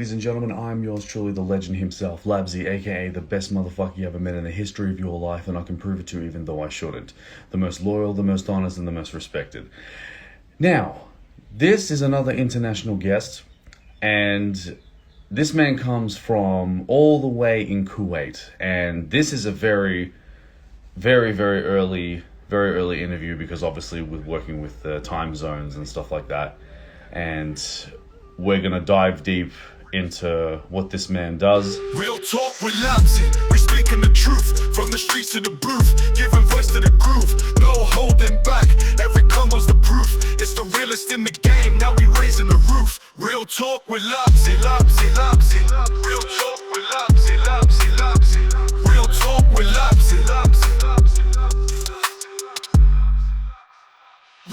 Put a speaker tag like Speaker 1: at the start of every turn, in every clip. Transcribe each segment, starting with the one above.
Speaker 1: ladies and gentlemen, I'm yours truly, the legend himself, Labzy, aka the best motherfucker you ever met in the history of your life, and I can prove it to you even though I shouldn't. The most loyal, the most honest, and the most respected. Now, this is another international guest, and this man comes from all the way in Kuwait, and this is a very early interview because obviously with working with time zones and stuff like that, and we're gonna dive deep into what this man does.
Speaker 2: Real talk with Labzy, we speaking the truth from the streets to the booth, giving voice to the groove, no holding back. Every combo's the proof. It's the realest in the game. Now we raising the roof. Real talk with Labzy, Labzy, Labzy. Real talk with Labzy, Labzy, Labzy. Real talk with Labzy, Labzy, Labzy.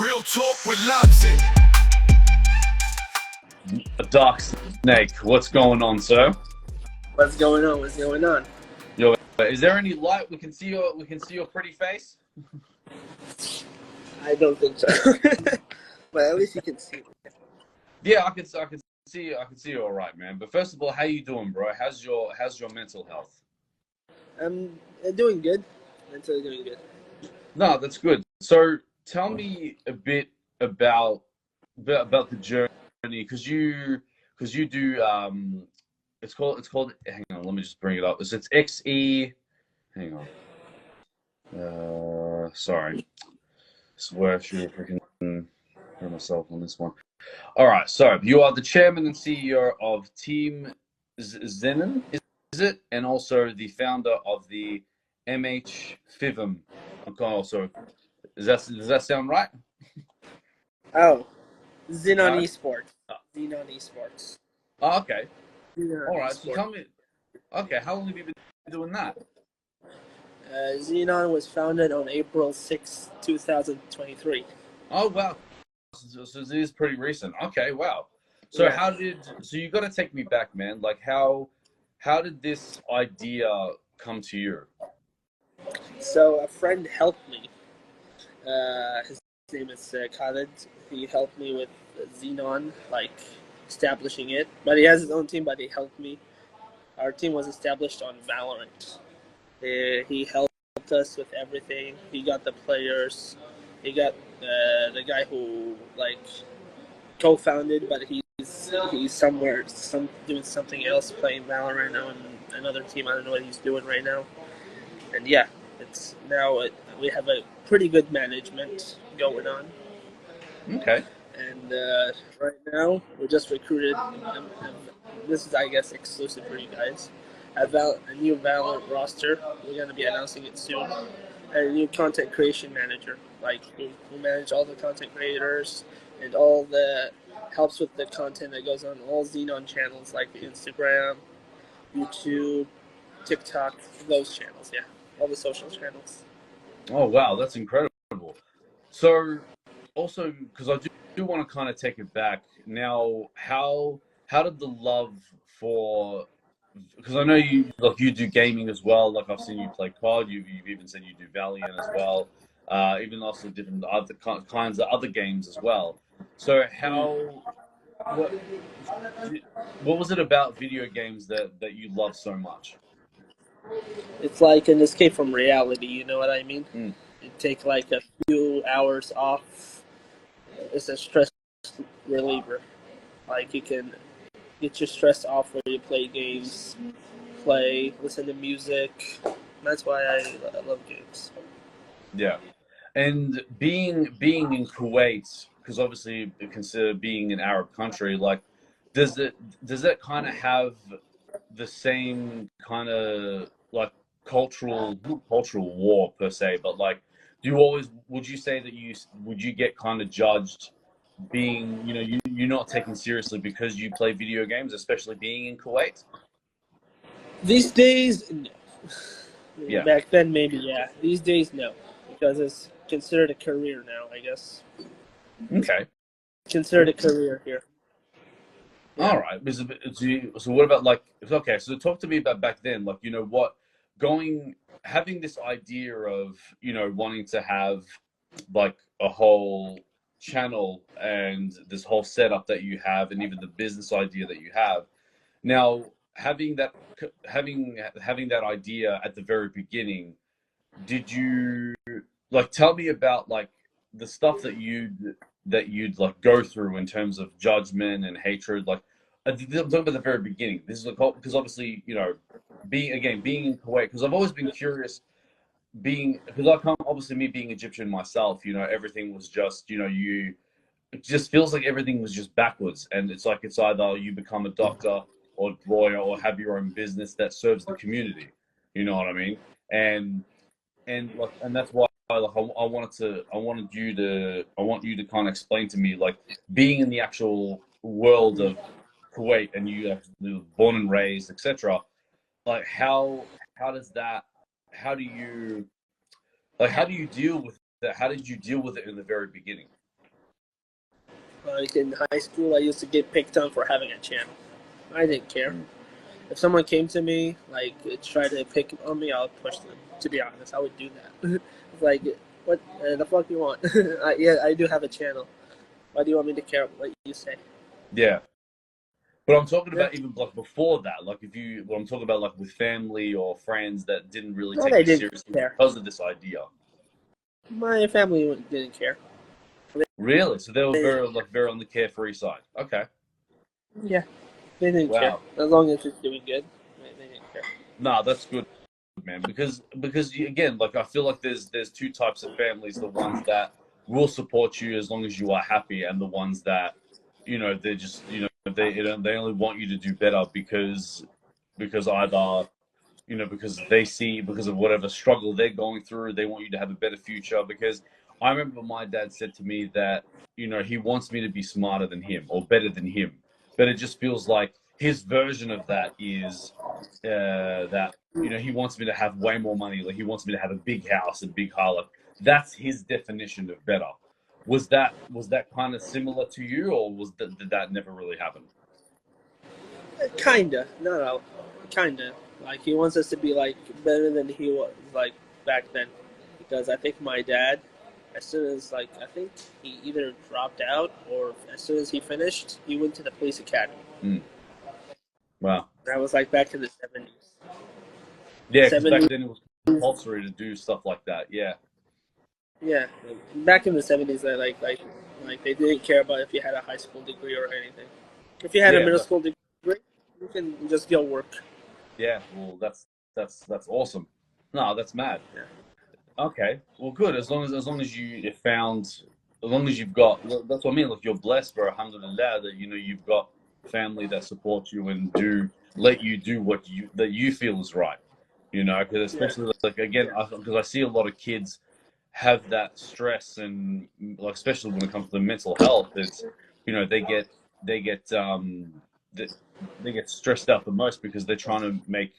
Speaker 2: Real talk with Labzy.
Speaker 1: iDarkSnake, what's going on, sir?
Speaker 3: What's going on? What's going on?
Speaker 1: Yo, is there any light? We can see your pretty face.
Speaker 3: I don't think so. But at least you can see.
Speaker 1: Yeah, I can see you all right, man. But first of all, how you doing, bro? How's your mental health?
Speaker 3: I'm doing good. Mentally doing good.
Speaker 1: No, that's good. So tell me a bit about the journey, because you do it's called, hang on, let me just bring it up. It's XE, hang on, sorry, swear I should freaking hear myself on this one. All right, so you are the chairman and CEO of Team Zenon, is it? And also the founder of the MH also, does that sound right?
Speaker 3: Oh, Xenon Esports. Xenon Esports.
Speaker 1: Oh, okay.
Speaker 3: Xenon
Speaker 1: All right.
Speaker 3: Esports.
Speaker 1: So tell me, okay, how long have you been doing that?
Speaker 3: Xenon was founded on April 6, 2023.
Speaker 1: Oh wow, so it is pretty recent. Okay, wow. So
Speaker 3: Yeah.
Speaker 1: so you got to take me back, man. Like how did this idea come to you?
Speaker 3: So a friend helped me. His name is Khaled. He helped me with Xenon, like establishing it. But he has his own team, but he helped me. Our team was established on Valorant. He helped us with everything. He got the players. He got the guy who like co-founded, but he's somewhere doing something else, playing Valorant on another team. I don't know what he's doing right now. And yeah, it's now we have a pretty good management going on.
Speaker 1: Okay.
Speaker 3: And right now we just recruited. This is, I guess, exclusive for you guys. A new Valorant roster. We're going to be announcing it soon. And a new content creation manager. Like, who manage all the content creators and all the helps with the content that goes on all Xenon channels, like Instagram, YouTube, TikTok, those channels. Yeah, all the social channels.
Speaker 1: Oh wow, that's incredible. So also, because I do want to kind of take it back now, how did the love for, because I know you do gaming as well, like I've seen you play COD, you've even said you do Valiant as well, even also different other kinds of other games as well. So what was it about video games that you love so much?
Speaker 3: It's like an escape from reality, you know what I mean?
Speaker 1: Mm.
Speaker 3: You take like a few hours off. It's a stress reliever. Like, you can get your stress off when you play games, listen to music. That's why I love games.
Speaker 1: Yeah, and being in Kuwait, because obviously consider being an Arab country, like does it kind of have the same kind of like not cultural war per se, but like would you say that would you get kind of judged being, you're not taken seriously because you play video games, especially being in Kuwait?
Speaker 3: These days, no.
Speaker 1: Yeah.
Speaker 3: Back then, maybe, yeah. These days, no. Because it's considered a career now, I guess.
Speaker 1: Okay.
Speaker 3: Considered a career here. Yeah.
Speaker 1: All right. So what about like, okay, so talk to me about back then, like, having this idea of, wanting to have like a whole channel and this whole setup that you have, and even the business idea that you have. Now, having that idea at the very beginning, did you like tell me about like the stuff that you'd like go through in terms of judgment and hatred? Like, I'm talking about the very beginning. This is like because obviously being in Kuwait, because I've always been curious being because I come obviously me being Egyptian myself. Everything was just it just feels like everything was just backwards, and it's like it's either you become a doctor or lawyer or have your own business that serves the community. You know what I mean? And and that's why like I want you to kind of explain to me like being in the actual world of Kuwait and you have born and raised, etc. Like how does that how do you how do you deal with that? How did you deal with it in the very beginning?
Speaker 3: Like in high school, I used to get picked on for having a channel. I didn't care.
Speaker 1: Mm.
Speaker 3: If someone came to me, like, try to pick on me, I would push them. To be honest, I would do that. It's like, what the fuck you want? Yeah, I do have a channel. Why do you want me to care what you say?
Speaker 1: Yeah. But I'm talking
Speaker 3: Yeah.
Speaker 1: about even like before that, like if you, what I'm talking about, like with family or friends that didn't really
Speaker 3: No,
Speaker 1: take
Speaker 3: they
Speaker 1: you
Speaker 3: didn't
Speaker 1: seriously
Speaker 3: care.
Speaker 1: because of this idea.
Speaker 3: My family didn't care.
Speaker 1: Really? So they were
Speaker 3: They,
Speaker 1: very on the carefree side. Okay.
Speaker 3: yeah, they didn't care.
Speaker 1: Wow.
Speaker 3: As long as it's doing good, they didn't care.
Speaker 1: Nah, that's good, man. Because again, like I feel like there's two types of families: the ones that will support you as long as you are happy, and the ones that, they're just, they only want you to do better because either because they see because of whatever struggle they're going through, they want you to have a better future. Because I remember my dad said to me that, he wants me to be smarter than him or better than him. But it just feels like his version of that is that, he wants me to have way more money. Like he wants me to have a big house, a big car. Like that's his definition of better. Was that kind of similar to you, or did that never really happen?
Speaker 3: Kinda, no, kinda. Like he wants us to be like better than he was like back then, because I think my dad, as soon as like I think he either dropped out or as soon as he finished, he went to the police academy.
Speaker 1: Mm. Wow.
Speaker 3: That was like back in the 70s.
Speaker 1: Yeah, because back
Speaker 3: 70s,
Speaker 1: then it was compulsory to do stuff like that. Yeah.
Speaker 3: yeah. Back in the 70s, like they didn't care about if you had a high school degree or anything. If you had a
Speaker 1: Yeah,
Speaker 3: middle
Speaker 1: but
Speaker 3: school degree, you can just go work.
Speaker 1: yeah, well, that's awesome. No, that's mad.
Speaker 3: Yeah.
Speaker 1: Okay, well, good. As long as you found, as long as you've got, well, that's what I mean. Like you're blessed, bro. Alhamdulillah, that you've got family that support you and do let you do what you feel is right. Because
Speaker 3: Yeah.
Speaker 1: especially like again, because I see a lot of kids have that stress and like especially when it comes to mental health, it's they get they, they get stressed out the most because they're trying to make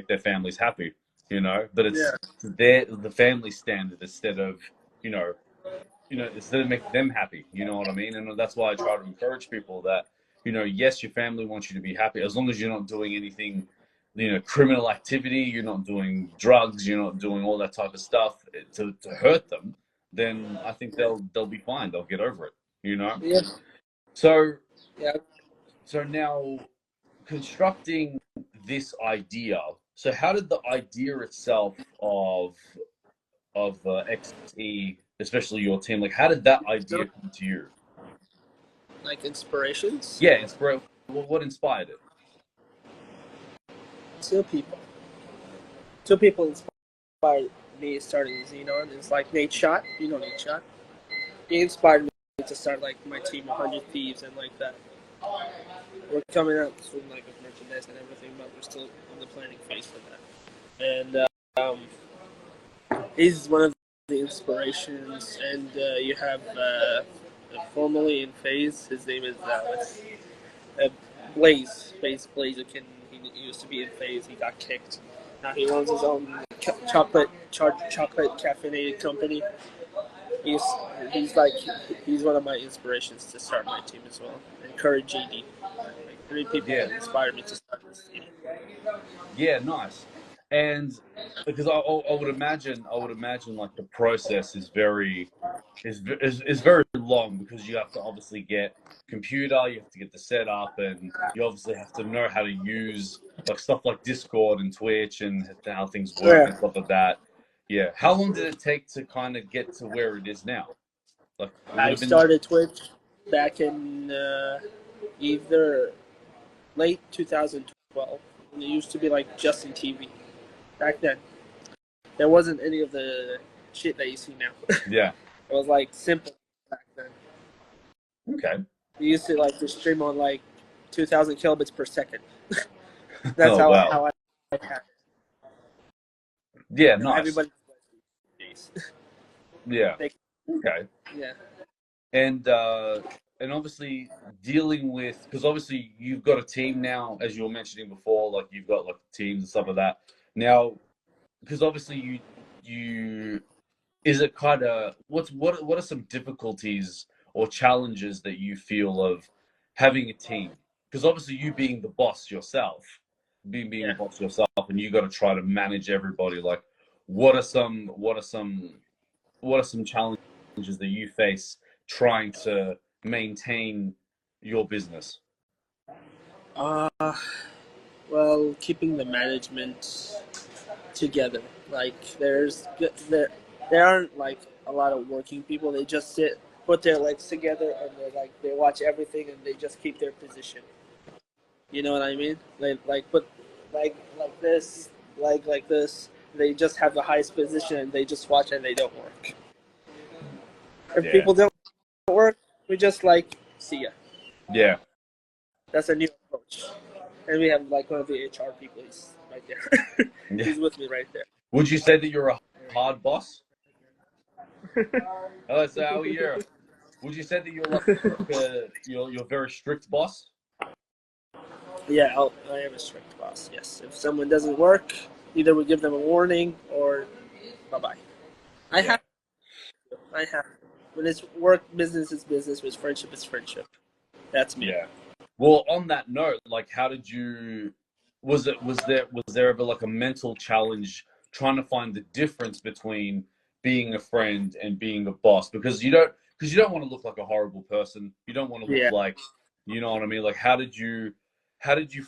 Speaker 1: their families happy, but
Speaker 3: Yeah.
Speaker 1: it's the family standard instead of you know instead of making them happy, you know what I mean? And that's why I try to encourage people that yes, your family wants you to be happy as long as you're not doing anything, criminal activity, you're not doing drugs, you're not doing all that type of stuff to hurt them, then I think they'll be fine, they'll get over it.
Speaker 3: Yeah.
Speaker 1: So
Speaker 3: Yeah.
Speaker 1: so now constructing this idea. So how did the idea itself of XE, especially your team, like how did that idea
Speaker 3: No,
Speaker 1: come to you?
Speaker 3: like inspirations.
Speaker 1: Yeah, what inspired it?
Speaker 3: Two people. Two people inspired me starting Xenon. It's like Nate Shot. You know Nate Shot. He inspired me to start like my team, 100 Thieves, and like that. We're coming out with like with merchandise and everything, but we're still in the planning phase for that. And he's one of the inspirations. And you have formerly in Phase. His name is uh, Blaze. Blaze. He used to be in Phase. He got kicked. Now he runs his own chocolate caffeinated company. He's he's one of my inspirations to start my team as well. Encourage GD. Like three people
Speaker 1: Yeah,
Speaker 3: that inspired me to start this team.
Speaker 1: yeah, nice. And because I would imagine like the process is very long, because you have to obviously get computer, you have to get the setup, and you obviously have to know how to use like stuff like Discord and Twitch and how things work and
Speaker 3: Yeah.
Speaker 1: stuff like that. Yeah. How long did it take to kind of get to where it is now? Like, would
Speaker 3: I
Speaker 1: have been.
Speaker 3: started Twitch back in either late 2012. It used to be like Justin TV back then. There wasn't any of the shit that you see now.
Speaker 1: Yeah.
Speaker 3: It was like simple back then.
Speaker 1: Okay.
Speaker 3: We used to like to stream on like 2,000 kilobits per second. That's
Speaker 1: Oh wow.
Speaker 3: how I had it.
Speaker 1: Yeah.
Speaker 3: Now
Speaker 1: Nice.
Speaker 3: everybody.
Speaker 1: Yeah.
Speaker 3: They,
Speaker 1: Okay.
Speaker 3: yeah.
Speaker 1: And obviously dealing with, because obviously you've got a team now, as you were mentioning before, like you've got like teams and stuff like that now, because obviously you is it kind of what are some difficulties or challenges that you feel of having a team, because obviously you being the boss yourself, being the
Speaker 3: Yeah.
Speaker 1: boss yourself, and you got to try to manage everybody, like what are some challenges that you face trying to maintain your business?
Speaker 3: Uh, well, keeping the management together. Like there aren't like a lot of working people. They just put their legs together, and they watch everything, and they just keep their position. You know what I mean? Like put like this, like this. They just have the highest position, and they just watch, and they don't work. If
Speaker 1: Yeah.
Speaker 3: people don't work, we just like see ya.
Speaker 1: Yeah.
Speaker 3: That's a new approach. And we have like one of the HR people. He's right there.
Speaker 1: Yeah.
Speaker 3: He's with me right there.
Speaker 1: Would you say that you're a hard boss? Oh, so how are you? Would you say that you're like you're a very strict boss?
Speaker 3: Yeah, I am a strict boss. Yes, if someone doesn't work, either we give them a warning or bye bye. I
Speaker 1: Yeah.
Speaker 3: have, I have. When it's work, business is business. When it's friendship, it's friendship. That's me.
Speaker 1: Yeah. Well, on that note, like, how did you? Was there ever like a mental challenge trying to find the difference between being a friend and being a boss? Because you don't want to look like a horrible person. You don't want to look
Speaker 3: Yeah.
Speaker 1: like, you know what I mean? Like, how did you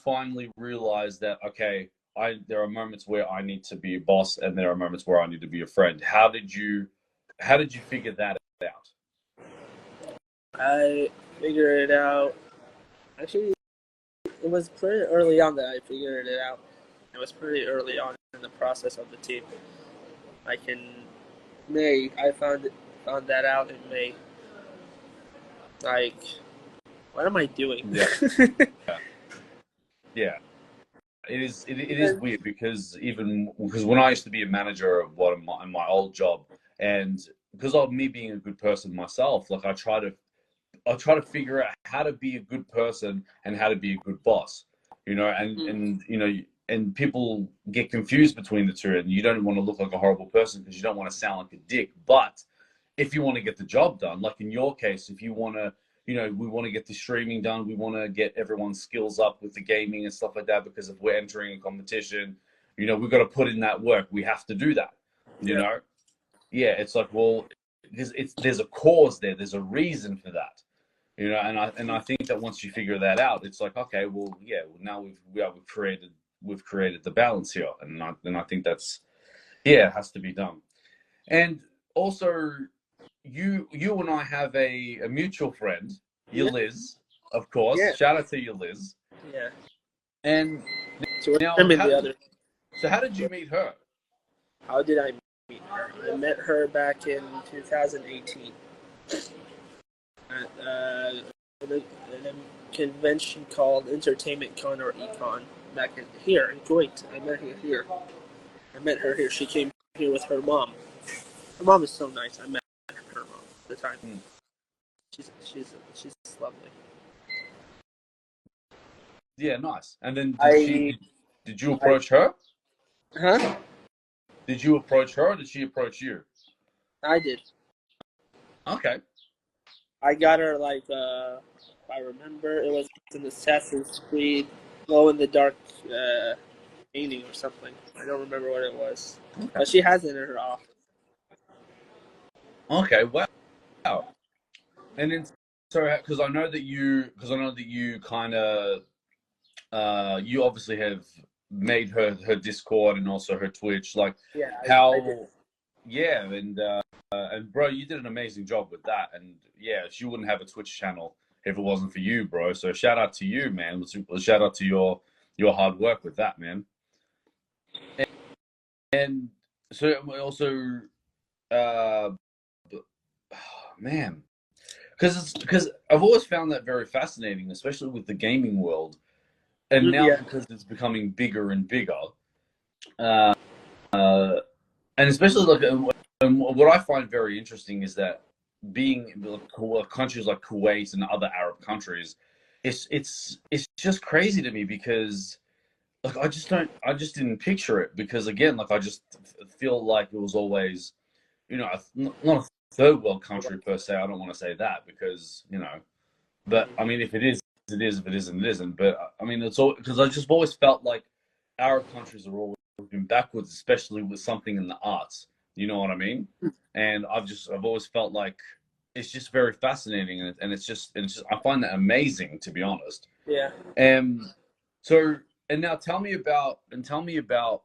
Speaker 1: finally realize that, okay, there are moments where I need to be a boss and there are moments where I need to be a friend? How did you figure that out?
Speaker 3: I figured it out. Actually, it was pretty early on that I figured it out. It was pretty early on in the process of the team. Like in May, I found that out in May. Like, what am I doing?
Speaker 1: Yeah. Yeah. It is weird, because when I used to be a manager of in my old job, and because of me being a good person myself, like I try to figure out how to be a good person and how to be a good boss, and people get confused between the two, and you don't want to look like a horrible person because you don't want to sound like a dick. But if you want to get the job done, like in your case, if you want to, we want to get the streaming done, we want to get everyone's skills up with the gaming and stuff like that, because if we're entering a competition, we've got to put in that work. We have to do that, you
Speaker 3: Yeah.
Speaker 1: know? Yeah, it's like, well, there's a cause there, there's a reason for that. And I think that once you figure that out, it's like, okay, well, yeah, well, now we've created the balance here, and I think that's, yeah, it has to be done. And also, you and I have a mutual friend, your
Speaker 3: Yeah.
Speaker 1: Liz, of course.
Speaker 3: Yeah.
Speaker 1: Shout out to you, Liz.
Speaker 3: Yeah.
Speaker 1: And
Speaker 3: So
Speaker 1: now,
Speaker 3: I'm in the other.
Speaker 1: how did you meet her?
Speaker 3: How did I meet her? I met her back in 2018 at a convention called Entertainment Con or Econ back here in Kuwait. I met her here. She came here with her mom. Her mom is so nice. I met her mom at the time.
Speaker 1: Hmm.
Speaker 3: She's lovely.
Speaker 1: Yeah, nice. And then
Speaker 3: I
Speaker 1: did you approach her?
Speaker 3: huh?
Speaker 1: Did you approach her, or did she approach you?
Speaker 3: I did.
Speaker 1: Okay.
Speaker 3: I got her like if I remember, it was an Assassin's Creed glow in the dark painting or something. I don't remember what it was,
Speaker 1: Okay.
Speaker 3: but she has it in her office.
Speaker 1: Okay. Wow. And then, so because I know that you kind of you obviously have made her Discord and also her Twitch. Like,
Speaker 3: Yeah, I did.
Speaker 1: how? Yeah, and bro, you did an amazing job with that. And yeah, she wouldn't have a Twitch channel if it wasn't for you, bro. So shout out to you, man. Shout out to your hard work with that, man. And so also, uh, man, because I've always found that very fascinating, especially with the gaming world, and now
Speaker 3: Yeah,
Speaker 1: because it's becoming bigger and bigger, uh, uh, and especially like and what I find very interesting is that being countries like Kuwait and other Arab countries, it's just crazy to me because like I just didn't picture it because again like I just feel like it was always not a third world country per se. I don't want to say that because but I mean if it is it is, if it isn't it isn't. But I mean it's all because I just always felt like Arab countries are always been backwards, especially with something in the arts. You know what I mean? And I've always felt like it's just very fascinating, and it's just I find that amazing to be honest.
Speaker 3: yeah.
Speaker 1: And so and now tell me about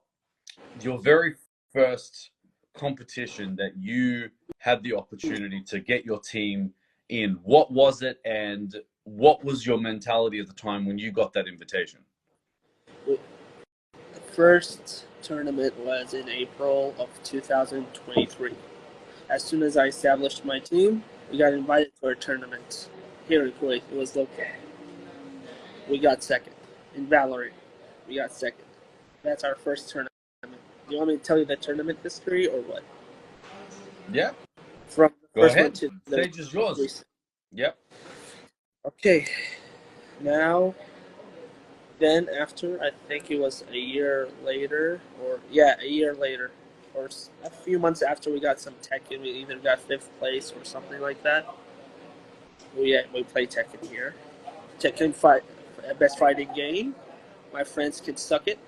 Speaker 1: your very first competition that you had the opportunity to get your team in. What was it, and what was your mentality at the time when you got that invitation?
Speaker 3: The first tournament was in April of 2023. As soon as I established my team, we got invited to a tournament here in Kuwait. It was local. We got second. In Valorant, we got second. That's our first tournament. You want me to tell you the tournament history or what?
Speaker 1: Yeah,
Speaker 3: From the
Speaker 1: go
Speaker 3: first one
Speaker 1: ahead.
Speaker 3: to
Speaker 1: The
Speaker 3: the
Speaker 1: stage is yours.
Speaker 3: recent.
Speaker 1: Yep.
Speaker 3: Okay. Now, then after, I think it was a year later, or a year later, or a few months after we got some Tekken, we either got 5th place or something like that. We played Tekken here. Tekken fight, best fighting game. My friends could suck it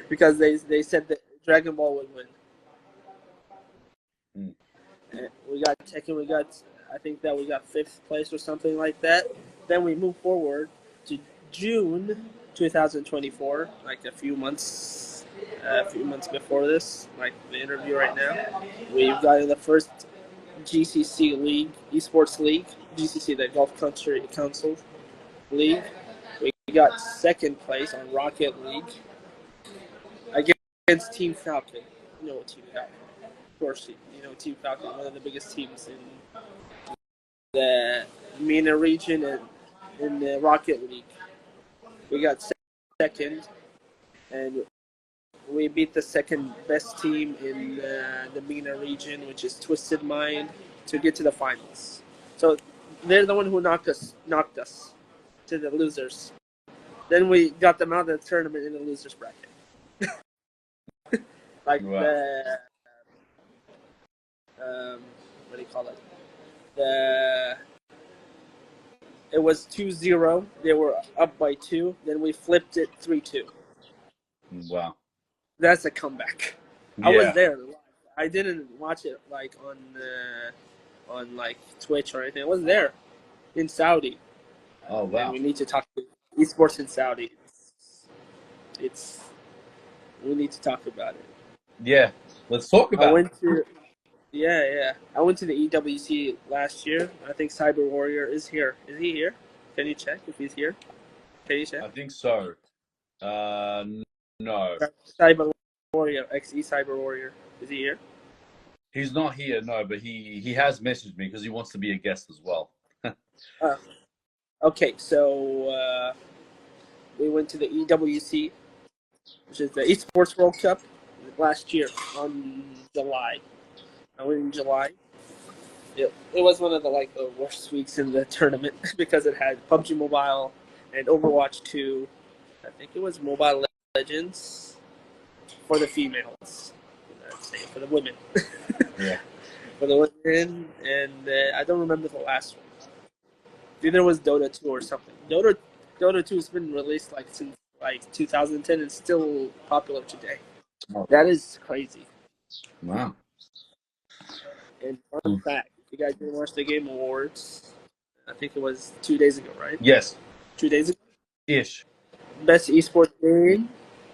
Speaker 3: because they said that Dragon Ball would win.
Speaker 1: Mm.
Speaker 3: And we got Tekken. I think that we got 5th place or something like that. Then we moved forward to June 2024, like a few months before this, like the interview right now. We got in the first GCC league, esports league, GCC, the Gulf Country Council League. We got 2nd place on Rocket League against Team Falcon. You know Team Falcon. Of course, you know Team Falcon, one of the biggest teams in the MENA region and in the Rocket League. We got second, and we beat the second best team in the MENA region, which is Twisted Mind, to get to the finals. So they're the one who knocked us to the losers. Then we got them out of the tournament in the losers bracket. Like
Speaker 1: Wow.
Speaker 3: the what do you call it? The It was 2-0. They were up by 2. Then we flipped it 3-2.
Speaker 1: Wow.
Speaker 3: That's a comeback.
Speaker 1: Yeah.
Speaker 3: I was there. I didn't watch it like on like Twitch or anything. I was there in Saudi.
Speaker 1: Oh wow.
Speaker 3: And we need to talk to esports in Saudi. We need to talk about it.
Speaker 1: Yeah. Let's talk about it.
Speaker 3: I went to the EWC last year. I think Cyber Warrior is here. Is he here? Can you check if he's here? Can you check?
Speaker 1: I think so. No.
Speaker 3: Cyber Warrior, XE Cyber Warrior. Is he here?
Speaker 1: He's not here, no, but he has messaged me because he wants to be a guest as well.
Speaker 3: Okay, so we went to the EWC, which is the Esports World Cup, last year on July. I went in July. It was one of the worst weeks in the tournament because it had PUBG Mobile and Overwatch 2. I think it was Mobile Legends for the females. Let's say for the women.
Speaker 1: Yeah.
Speaker 3: For the women, and I don't remember the last one. Either was Dota 2 or something. Dota 2 has been released since like 2010 and still popular today.
Speaker 1: Oh,
Speaker 3: That is crazy.
Speaker 1: wow.
Speaker 3: And fun fact, you guys didn't watch the Game Awards. I think it was 2 days ago, right?
Speaker 1: Yes.
Speaker 3: 2 days ago.
Speaker 1: Ish.
Speaker 3: Best esports game.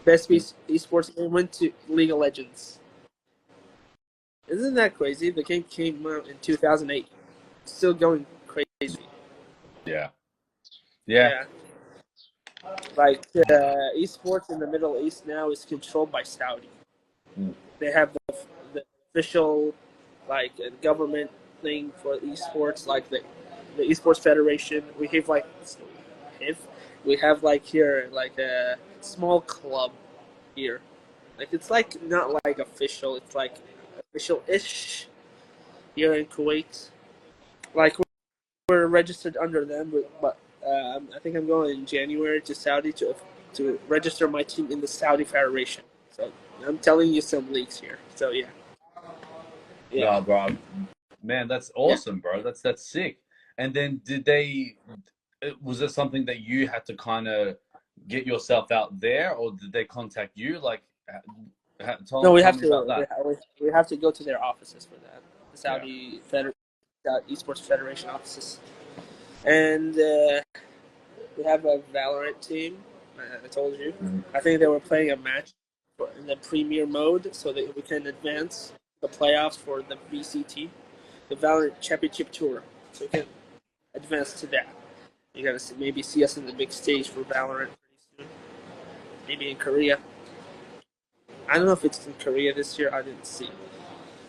Speaker 3: Best esports game went to League of Legends. Isn't that crazy? The game came out in 2008. Still going crazy.
Speaker 1: Yeah.
Speaker 3: Yeah. Like esports in the Middle East now is controlled by Saudi.
Speaker 1: Mm.
Speaker 3: They have the official like government thing for esports, like the esports federation. We have like here like a small club here. Like it's like not like official. It's like official-ish here in Kuwait. Like we're registered under them, but I think I'm going in January to Saudi to register my team in the Saudi Federation. So I'm telling you some leaks here. So yeah.
Speaker 1: No, bro. Man, that's awesome, bro. That's sick. And then was it something that you had to kind of get yourself out there, or did they contact you? Like,
Speaker 3: No, we
Speaker 1: tell
Speaker 3: have
Speaker 1: me about
Speaker 3: to.
Speaker 1: that.
Speaker 3: We have to go to their offices for that. The Saudi Esports Federation offices, and we have a Valorant team. I told you.
Speaker 1: Mhm.
Speaker 3: I think they were playing a match in the Premier mode, so that we can advance the playoffs for the VCT, the Valorant Championship Tour. So we can advance to that. You're gonna maybe see us in the big stage for Valorant pretty soon. Maybe in Korea. I don't know if it's in Korea this year. I didn't see.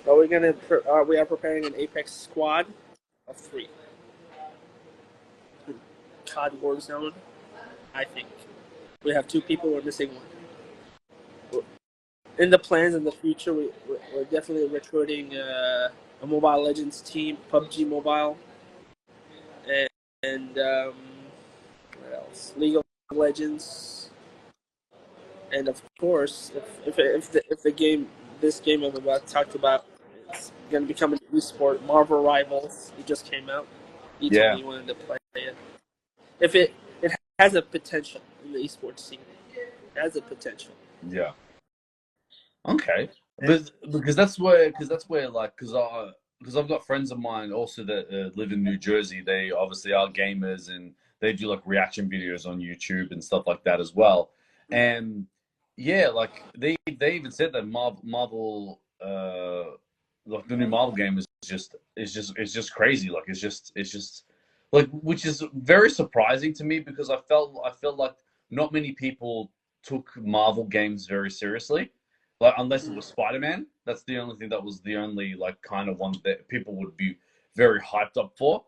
Speaker 3: But we are preparing an Apex squad of 3. COD Warzone, I think. We have 2 people. We're missing 1. In the plans in the future, we're definitely recruiting a Mobile Legends team, PUBG Mobile, and what else? League of Legends, and of course, if this game I'm about to talk about, it's going to become an esport. Marvel Rivals, it just came out. He told
Speaker 1: Yeah.
Speaker 3: me he wanted to play it. If it has a potential in the esports scene, it has a potential.
Speaker 1: Yeah. Okay. But because that's where like because I've got friends of mine also that live in New Jersey. They obviously are gamers and they do like reaction videos on YouTube and stuff like that as well. And yeah, like they even said that Marvel like the new Marvel game is just crazy. Like it's just like, which is very surprising to me because I felt like not many people took Marvel games very seriously. Like unless it was Spider-Man, that's the only thing that was the only like kind of one that people would be very hyped up for.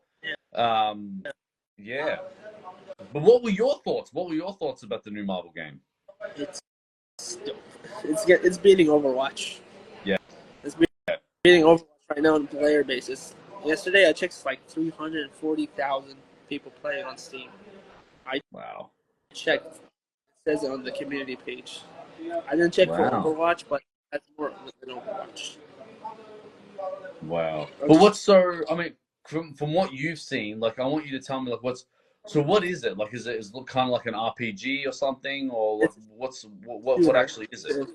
Speaker 1: Um, yeah. But what were your thoughts? What were your thoughts about the new Marvel game?
Speaker 3: It's beating Overwatch.
Speaker 1: Yeah.
Speaker 3: It's beating Overwatch right now on a player basis. Yesterday I checked, it's like 340,000 people playing on Steam.
Speaker 1: Wow.
Speaker 3: Checked. It says it on the community page. I didn't check for
Speaker 1: Wow.
Speaker 3: Overwatch, but that's more than Overwatch.
Speaker 1: Wow. But what's so? I mean, from what you've seen, like I want you to tell me like what is it? Like is it kind of like an RPG or something, or like, what actually is it?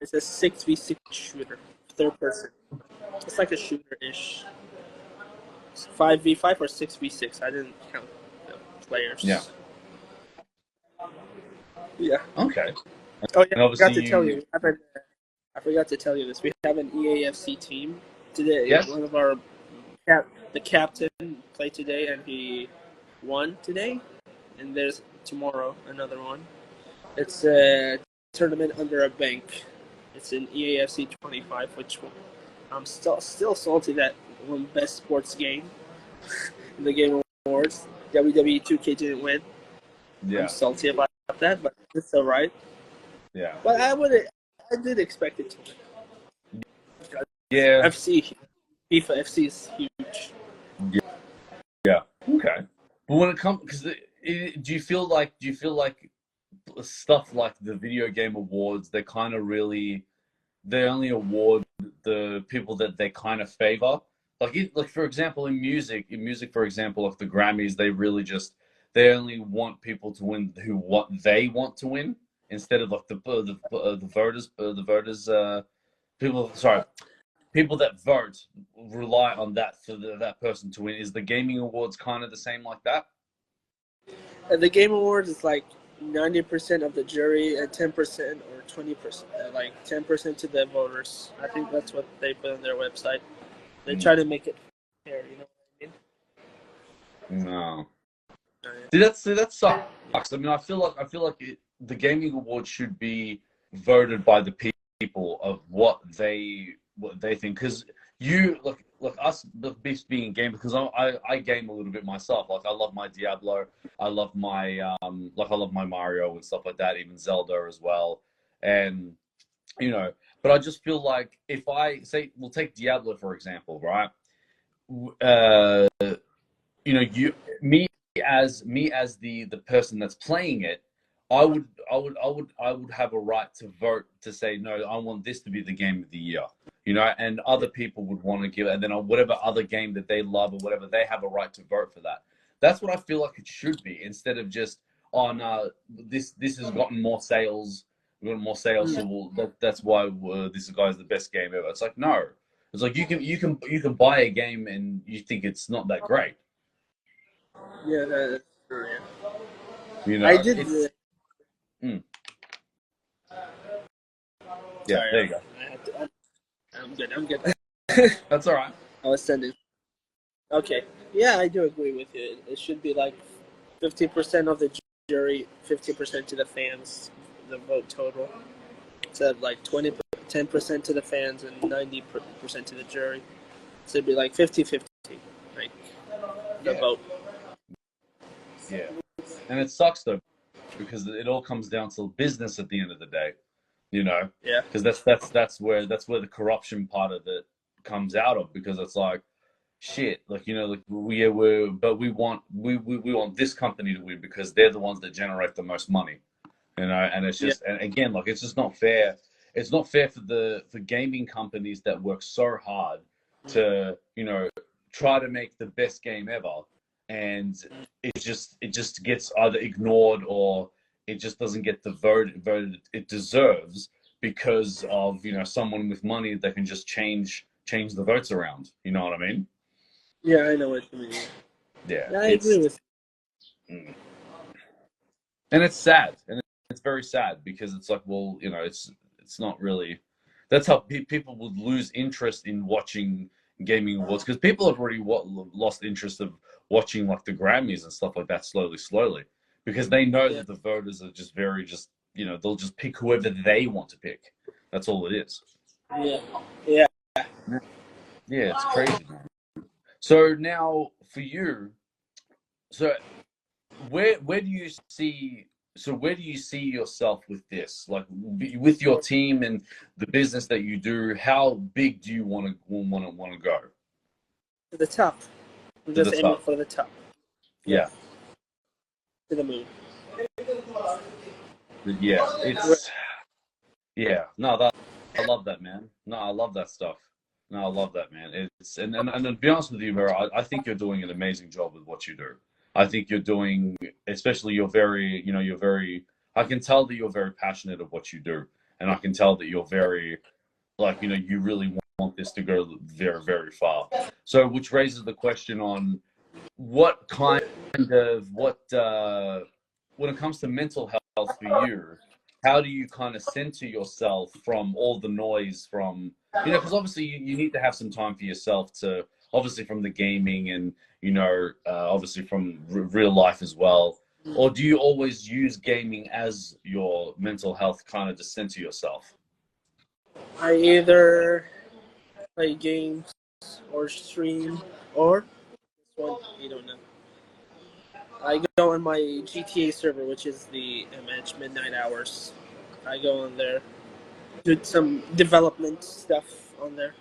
Speaker 3: It's a 6v6 shooter, third person. It's like a shooter-ish. 5v5 or 6v6. I didn't count the players.
Speaker 1: Yeah.
Speaker 3: Yeah.
Speaker 1: Okay.
Speaker 3: Oh yeah,
Speaker 1: And
Speaker 3: I forgot to
Speaker 1: obviously
Speaker 3: tell you. I forgot to tell you this. We have an EAFC team today.
Speaker 1: Yes.
Speaker 3: One of our the captain played today, and he won today. And there's tomorrow another one. It's a tournament under a bank. It's an EAFC 25, which I'm still salty that won best sports game in the Game Awards. WWE 2K didn't win.
Speaker 1: Yeah.
Speaker 3: I'm salty about that, but it's alright.
Speaker 1: Yeah.
Speaker 3: But I did expect it to win.
Speaker 1: Yeah.
Speaker 3: FIFA FC is huge.
Speaker 1: Yeah. Okay. But when it comes, because do you feel like stuff like the video game awards, they kind of really they only award the people that they kind of favor. Like for example, in music, for example, like the Grammys, they really just they only want people to win who what they want to win instead of like the voters people. Sorry, people that vote rely on that for that person to win. Is the gaming awards kind of the same like that?
Speaker 3: And the Game Awards is like 90% of the jury and 10% or 20%, like 10% to the voters. I think that's what they put on their website. They try to make it fair, you know what I mean?
Speaker 1: No.
Speaker 3: Oh,
Speaker 1: See, that sucks. I mean, I feel like the gaming awards should be voted by the people of what they think. Because you like us being game, because I game a little bit myself. Like I love my Diablo, I love my I love my Mario and stuff like that, even Zelda as well. And you know, but I just feel like if I say we'll take Diablo for example, right? Uh, you know, me as the person that's playing it, I would have a right to vote to say no, I want this to be the game of the year, you know, and other people would want to give it, and then whatever other game that they love or whatever, they have a right to vote for that. That's what I feel like it should be, instead of just no, this has gotten more sales, we've got more sales, so that's why this guy's the best game ever. It's like no, it's like you can buy a game and you think it's not that great.
Speaker 3: Yeah, that's true. Yeah.
Speaker 1: You know,
Speaker 3: I did.
Speaker 1: Yeah,
Speaker 3: Sorry,
Speaker 1: there you go.
Speaker 3: I'm good. I'm good.
Speaker 1: That's all right.
Speaker 3: I was sending. Okay. Yeah, I do agree with you. It should be like 50% of the jury, 50% to the fans, the vote total. Instead of like 10% to the fans and 90% to the jury. So it'd be like 50-50, like the vote.
Speaker 1: Yeah, and it sucks though, because it all comes down to business at the end of the day, you know.
Speaker 3: Yeah.
Speaker 1: Because that's where the corruption part of it comes out of, because it's like shit, like you know, like we want this company to win because they're the ones that generate the most money, you know. And it's just, and again, like it's just not fair. It's not fair for gaming companies that work so hard to, you know, try to make the best game ever, and it just gets either ignored or it just doesn't get the vote it deserves, because of, you know, someone with money that can just change the votes around. You know what I mean?
Speaker 3: Yeah, I know what you mean.
Speaker 1: Yeah,
Speaker 3: I agree with
Speaker 1: you. And it's sad, and it's very sad, because it's like, well, you know, it's not really. That's how people would lose interest in watching gaming awards, because people have already lost interest of watching like the Grammys and stuff like that slowly, because they know that the voters are just you know, they'll just pick whoever they want to pick. That's all it is.
Speaker 3: Yeah. Yeah.
Speaker 1: Yeah, it's crazy, man. So now for you, so where do you see yourself with this, like with your team and the business that you do? How big do you want to go?
Speaker 3: To the top. I'm
Speaker 1: To
Speaker 3: just
Speaker 1: the
Speaker 3: aiming
Speaker 1: top.
Speaker 3: for the top.
Speaker 1: Yeah.
Speaker 3: To the moon.
Speaker 1: Yeah, yeah. No, I love that, man. No, I love that stuff. No, I love that, man. It's and to be honest with you, bro, I think you're doing an amazing job with what you do. I think you're doing, especially you're very, you know, you're very. I can tell that you're very passionate of what you do, and I can tell that you're very, like, you know, you really want this to go very, very far. So, which raises the question on what kind of when it comes to mental health for you, how do you kind of center yourself from all the noise from, you know, because obviously you need to have some time for yourself, to obviously from the gaming and, you know, obviously from real life as well, or do you always use gaming as your mental health kind of to center yourself?
Speaker 3: I either play games or stream, or this one you don't know. I go on my GTA server, which is the MH Midnight Hours. I go on there, do some development stuff on there.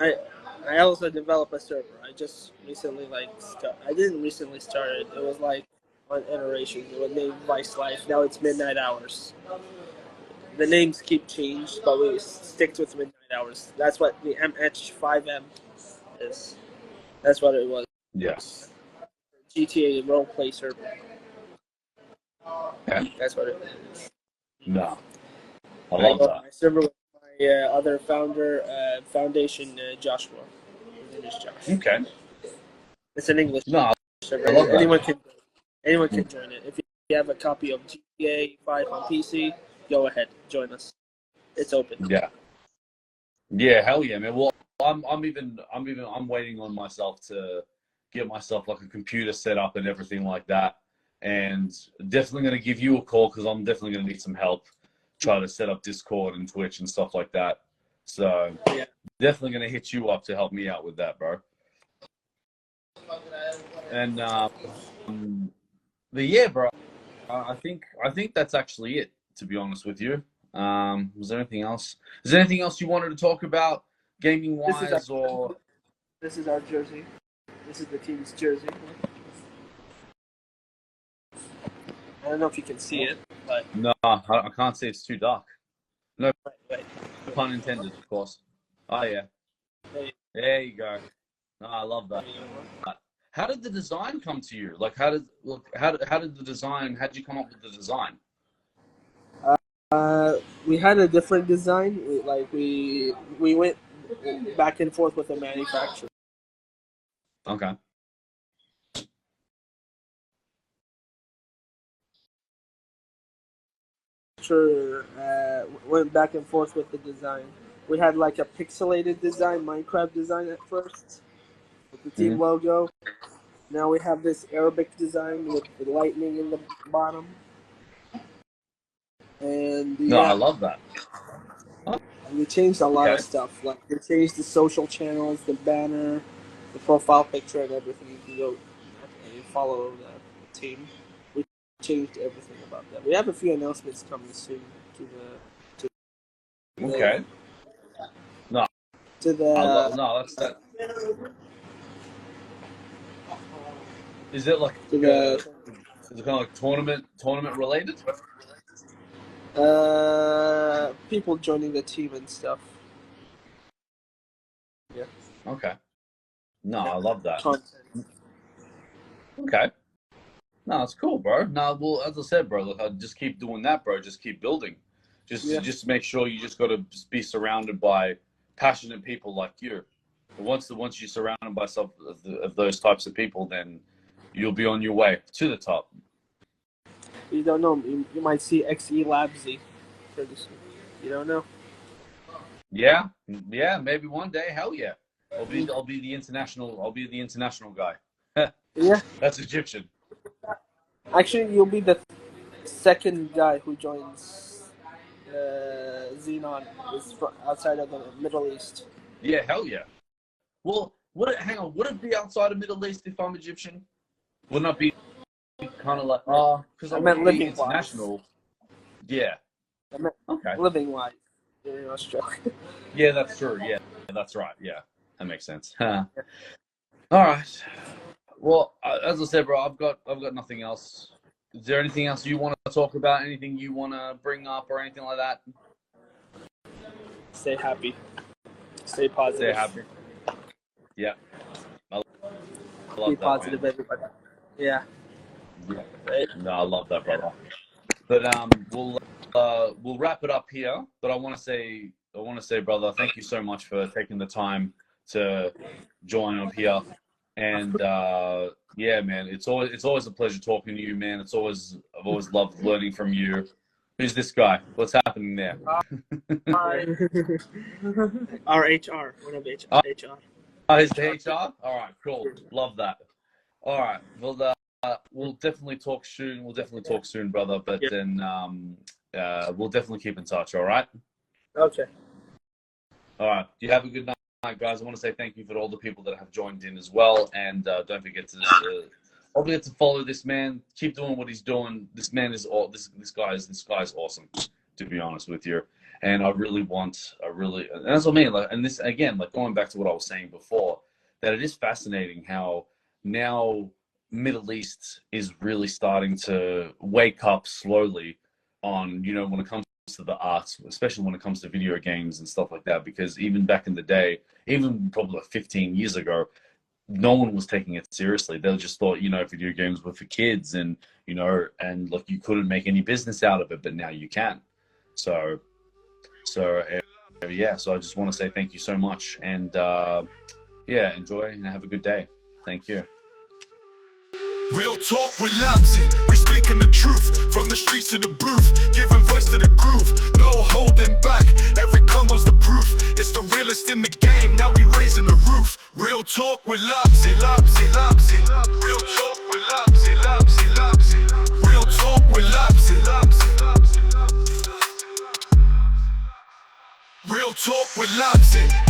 Speaker 3: I also develop a server. I just recently I didn't recently start it. It was like on iterations. It was named Vice Life. Now it's Midnight Hours. The names keep changed, but we stick with Midnight Hours. That's what the MH5M is. That's what it was.
Speaker 1: Yes.
Speaker 3: GTA roleplay server.
Speaker 1: Okay.
Speaker 3: That's what it is.
Speaker 1: No, I
Speaker 3: I
Speaker 1: love
Speaker 3: go on
Speaker 1: that.
Speaker 3: my server with my other foundation, Joshua. His name is Josh.
Speaker 1: Okay.
Speaker 3: It's an English
Speaker 1: No,
Speaker 3: server.
Speaker 1: I love that.
Speaker 3: Anyone can join it. If you have a copy of GTA 5 on PC, go ahead, join us. It's open.
Speaker 1: Yeah. Yeah, hell yeah, man. Well, I'm waiting on myself to get myself like a computer set up and everything like that. And definitely going to give you a call because I'm definitely going to need some help try to set up Discord and Twitch and stuff like that. So
Speaker 3: Yeah.
Speaker 1: definitely going to hit you up to help me out with that, bro. And but yeah, bro, I think that's actually it, to be honest with you. Was there anything else? Is there anything else you wanted to talk about, gaming wise, or?
Speaker 3: This is our jersey. This is the team's jersey. I don't know if you can see it, but
Speaker 1: No, I can't see. It's too dark. No
Speaker 3: wait.
Speaker 1: pun intended, of course. Oh yeah, there you go. No, I love that. How did the design come to you? Like, how did the design? How did you come up with the design?
Speaker 3: We had a different design. We went back and forth with the manufacturer.
Speaker 1: Okay.
Speaker 3: Went back and forth with the design. We had like a pixelated design, Minecraft design at first, with the team logo. Now we have this Arabic design with the lightning in the bottom. And
Speaker 1: No, I love that.
Speaker 3: we changed a lot of stuff. Like we changed the social channels, the banner, the profile picture, and everything. You can go and follow the team. We changed everything about that. We have a few announcements coming soon
Speaker 1: Okay. No.
Speaker 3: To the
Speaker 1: no, that's that. Is it like
Speaker 3: to the
Speaker 1: is it kind of like tournament related?
Speaker 3: people joining the team and stuff. Yeah.
Speaker 1: Okay. No, I love that.
Speaker 3: Content.
Speaker 1: Okay. No, it's cool, bro. No, well, as I said, bro, look, I just keep doing that, bro. Just keep building. Just make sure you just got to be surrounded by passionate people like you. Once you're surrounded by some of those types of people, then you'll be on your way to the top.
Speaker 3: You don't know. You might see XE Labzy for this. You don't know.
Speaker 1: Yeah, maybe one day. Hell yeah, I'll be the international guy.
Speaker 3: Yeah,
Speaker 1: that's Egyptian.
Speaker 3: Actually, you'll be the second guy who joins Xenon outside of the Middle East.
Speaker 1: Yeah, hell yeah. Well, hang on. Would it be outside of Middle East if I'm Egyptian? Wouldn't that be kind of like because I meant
Speaker 3: living
Speaker 1: international?
Speaker 3: Wise.
Speaker 1: Yeah.
Speaker 3: Okay. Living wise, you're in Australia.
Speaker 1: Yeah, that's true. Yeah, that's right. Yeah, that makes sense. All right. Well, as I said, bro, I've got nothing else. Is there anything else you want to talk about? Anything you want to bring up or anything like that?
Speaker 3: Stay happy. Stay positive.
Speaker 1: Stay happy. Yeah. I love
Speaker 3: Be
Speaker 1: that,
Speaker 3: positive,
Speaker 1: man.
Speaker 3: everybody. Yeah.
Speaker 1: Right. No, I love that, brother. But we'll wrap it up here. But I want to say, brother, thank you so much for taking the time to join up here. And yeah, man, it's always a pleasure talking to you, man. I've always loved learning from you. Who's this guy? What's happening there?
Speaker 3: Our HR, one of HR.
Speaker 1: Oh, he's the HR? All right, cool. Love that. All right, well, we'll definitely talk soon. Brother. But then we'll definitely keep in touch. All right.
Speaker 3: Okay.
Speaker 1: All right. You have a good night, guys. I want to say thank you for all the people that have joined in as well, and don't forget to follow this man. Keep doing what he's doing. This man is this guy is awesome, to be honest with you. And and that's what I mean. Like, and this again, like going back to what I was saying before, that it is fascinating how now Middle East is really starting to wake up slowly on, when it comes to the arts, especially when it comes to video games and stuff like that. Because even back in the day, even probably like 15 years ago, no one was taking it seriously. They just thought, video games were for kids, and and like you couldn't make any business out of it, but now you can. So, yeah. So I just want to say thank you so much, and yeah, enjoy and have a good day. Thank you.
Speaker 2: Real talk with Labzy, we speaking the truth from the streets to the booth, giving voice to the groove, no holding back. Every combo's the proof. It's the realest in the game. Now we raising the roof. Real talk with Labzy, Labzy, Labzy. Real talk with Labzy, Labzy, Labzy. Real talk with Labzy, Labzy, Labzy. Real talk with Labzy.